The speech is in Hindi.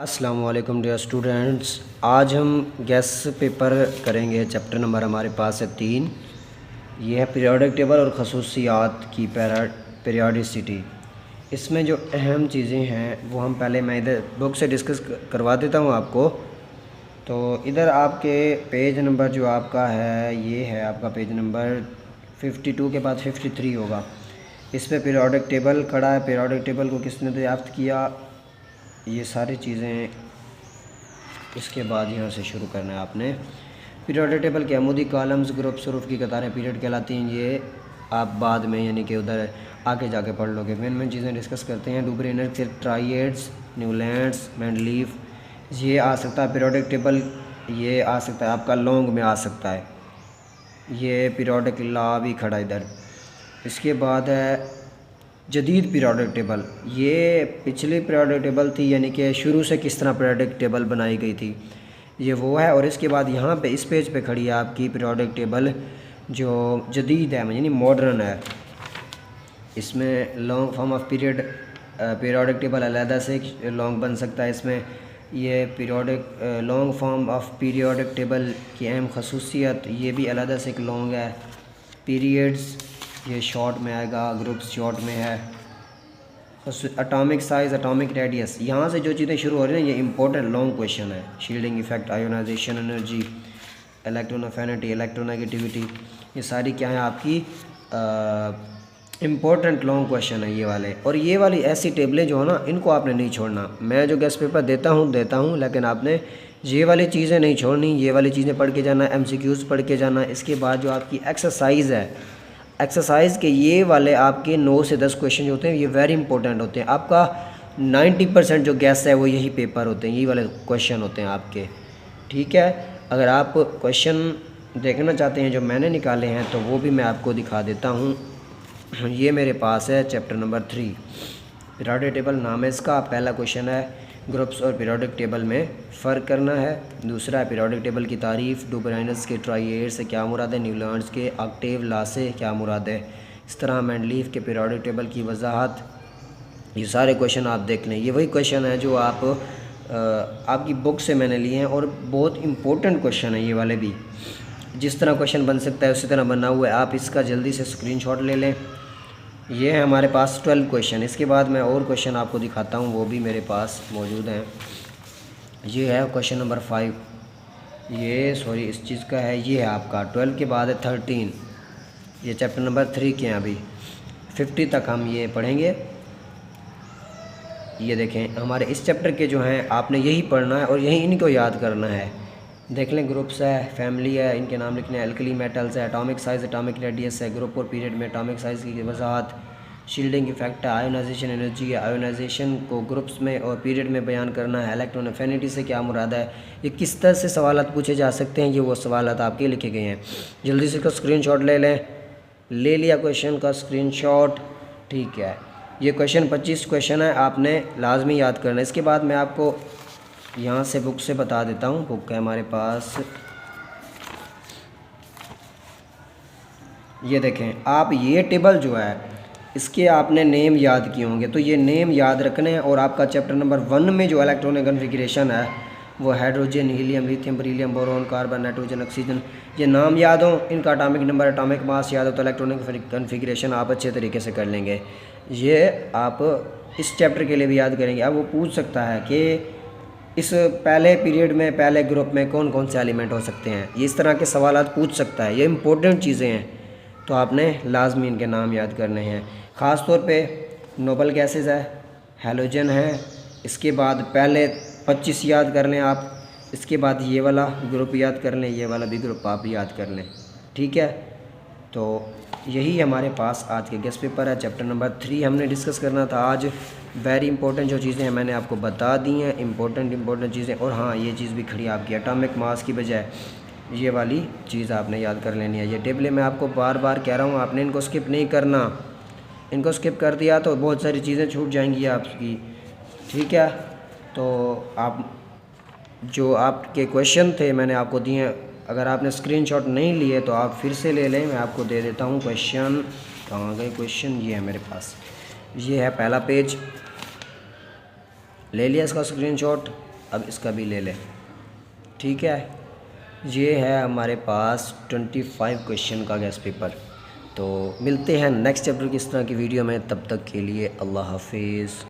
अस्सलाम वालेकुम डियर स्टूडेंट्स। आज हम गैस पेपर करेंगे। चैप्टर नंबर हमारे पास है 3। ये है पीरियोडिक टेबल और खसूसियात की पीरियोडिसिटी। इसमें जो अहम चीज़ें हैं वो हम पहले मैं इधर बुक से डिस्कस करवा देता हूँ आपको। तो इधर आपके पेज नंबर जो आपका है ये है आपका पेज नंबर 52 के बाद 53 होगा। इस पर पीरियोडिक टेबल खड़ा है। पीरियोडिक टेबल को किसने दरियाफ्त किया, ये सारी चीज़ें इसके बाद यहाँ से शुरू करना है आपने। पीरियोडिक टेबल के अमूदी कॉलम्स ग्रुप्स हरूफ की कतारें पीरियड कहलाती हैं। ये आप बाद में यानी कि उधर आगे जाके पढ़ लोगे। मेन चीज़ें डिस्कस करते हैं। डुबरेनर के ट्राइएड्स, न्यूलैंड्स, मैंडलीफ, ये आ सकता है पीरियोडिक टेबल। ये आ सकता है आपका लॉन्ग में आ सकता है। ये पीरियोडिक लॉ भी खड़ा इधर। इसके बाद है जदीद पीरियोडिक टेबल। ये पिछली पीरियोडिक टेबल थी यानी कि शुरू से किस तरह पीरियोडिक टेबल बनाई गई थी, ये वो है। और इसके बाद यहाँ पे इस पेज पे खड़ी है आपकी पीरियोडिक टेबल जो जदीद है यानी मॉडर्न है। इसमें long form of periodic table अलहदा से लॉन्ग बन सकता है। इसमें ये periodic long form of periodic table की अहम खसूसियत, ये भी अलहदा से एक लॉन्ग है। पीरियड्स ये शॉर्ट में आएगा, ग्रुप्स शॉर्ट में है। एटॉमिक साइज़, एटॉमिक रेडियस, यहाँ से जो चीज़ें शुरू हो रही हैं ये इंपॉर्टेंट लॉन्ग क्वेश्चन है। Shielding effect, ionisation energy, electron affinity, electronegativity, ये सारी क्या है आपकी इम्पोर्टेंट लॉन्ग क्वेश्चन है ये वाले। और ये वाली ऐसी टेबलें जो है ना, इनको आपने नहीं छोड़ना। मैं जो गेस्ट पेपर देता हूँ लेकिन आपने ये वाली चीज़ें नहीं छोड़नी। ये वाली चीज़ें पढ़ के जाना, MCQs पढ़ के जाना। इसके बाद जो आपकी एक्सरसाइज है, एक्सरसाइज के ये वाले आपके 9 से 10 क्वेश्चन जो होते हैं ये वेरी इंपॉर्टेंट होते हैं। आपका 90% जो गैस है वो यही पेपर होते हैं, यही वाले क्वेश्चन होते हैं आपके। ठीक है, अगर आप क्वेश्चन देखना चाहते हैं जो मैंने निकाले हैं तो वो भी मैं आपको दिखा देता हूँ। ये मेरे पास है चैप्टर नंबर 3 पीरियोडिक टेबल। नाम है इसका। पहला क्वेश्चन है ग्रुप्स और पीरियोडिक टेबल में फ़र्क करना है। दूसरा है पीरियोडिक टेबल की तारीफ़। डुबरेनर्स के ट्राइएड से क्या मुराद है, न्यूलैंड्स के ऑक्टेव लॉ से क्या मुराद है। इस तरह मैंडलीफ के पीरियोडिक टेबल की वजाहत। ये सारे क्वेश्चन आप देख लें। ये वही क्वेश्चन है जो आपकी बुक से मैंने लिए हैं और बहुत इंपॉर्टेंट क्वेश्चन है ये वाले भी। जिस तरह क्वेश्चन बन सकता है उसी तरह बना हुआ है। आप इसका जल्दी से स्क्रीनशॉट ले लें। ये है हमारे पास 12 क्वेश्चन। इसके बाद मैं और क्वेश्चन आपको दिखाता हूँ, वो भी मेरे पास मौजूद हैं। ये है क्वेश्चन नंबर 5। ये सॉरी इस चीज़ का है। ये है आपका 12 के बाद है 13। ये चैप्टर नंबर 3 के हैं। अभी 50 तक हम ये पढ़ेंगे। ये देखें हमारे इस चैप्टर के जो हैं आपने यही पढ़ना है और यही इनको याद करना है। देख लें, ग्रुप्स है, फैमिली है, इनके नाम लिखने हैं। एल्कली मेटल्स है, एटॉमिक साइज़, एटॉमिक रेडियस है। ग्रुप और पीरियड में एटॉमिक साइज़ की वजाहत। शील्डिंग इफेक्ट है। आयोनाइजेशन एनर्जी है, आयोनाइजेशन को ग्रुप्स में और पीरियड में बयान करना है। इलेक्ट्रॉन एफिनिटी से क्या मुराद है। ये किस तरह से सवालात पूछे जा सकते हैं, ये वो सवालात आपके लिखे गए हैं। जल्दी से इसका स्क्रीनशॉट ले लें। ले लिया क्वेश्चन का स्क्रीनशॉट, ठीक है। ये क्वेश्चन 25 क्वेश्चन है, आपने लाजमी याद करना है। इसके बाद मैं आपको यहाँ से बुक से बता देता हूँ। बुक है हमारे पास, ये देखें आप। ये टेबल जो है इसके आपने नेम याद किए होंगे, तो ये नेम याद रखने हैं। और आपका चैप्टर नंबर 1 में जो इलेक्ट्रॉनिक कन्फिग्रेशन है वो hydrogen, helium, lithium, beryllium, boron, carbon, nitrogen, oxygen, ये नाम याद हो, इनका एटॉमिक नंबर, एटॉमिक मास याद हो तो इलेक्ट्रॉनिक कन्फिग्रेशन आप अच्छे तरीके से कर लेंगे। ये आप इस चैप्टर के लिए भी याद करेंगे। अब वो पूछ सकता है कि इस पहले पीरियड में पहले ग्रुप में कौन कौन से एलिमेंट हो सकते हैं, ये इस तरह के सवालात पूछ सकता है। ये इंपॉर्टेंट चीज़ें हैं, तो आपने लाजमी इनके नाम याद करने हैं। ख़ास तौर पे नोबल गैसेस है, हैलोजन है। इसके बाद पहले 25 याद कर लें आप। इसके बाद ये वाला ग्रुप याद कर लें, ये वाला भी ग्रुप आप याद कर लें। ठीक है, तो यही हमारे पास आज के गेस्ट पेपर है। चैप्टर नंबर 3 हमने डिस्कस करना था आज। वेरी इंपॉर्टेंट जो चीज़ें हैं मैंने आपको बता दी हैं, इंपॉर्टेंट चीज़ें। और हाँ, ये चीज़ भी खड़ी आपकी एटॉमिक मास की बजाय ये वाली चीज़ आपने याद कर लेनी है। ये टेबलें मैं आपको बार बार कह रहा हूँ, आपने इनको स्किप नहीं करना। इनको स्किप कर दिया तो बहुत सारी चीज़ें छूट जाएंगी आपकी। ठीक है, तो आप जो आपके क्वेश्चन थे मैंने आपको दिए, अगर आपने स्क्रीनशॉट नहीं लिए तो आप फिर से ले लें। मैं आपको दे देता हूँ क्वेश्चन। कहाँ गए क्वेश्चन, ये है मेरे पास। ये है पहला पेज, ले लिया इसका स्क्रीनशॉट। अब इसका भी ले लें। ठीक है, ये है हमारे पास 25 क्वेश्चन का गैस पेपर। तो मिलते हैं नेक्स्ट चैप्टर की इस तरह की वीडियो में, तब तक के लिए अल्लाह हाफिज़।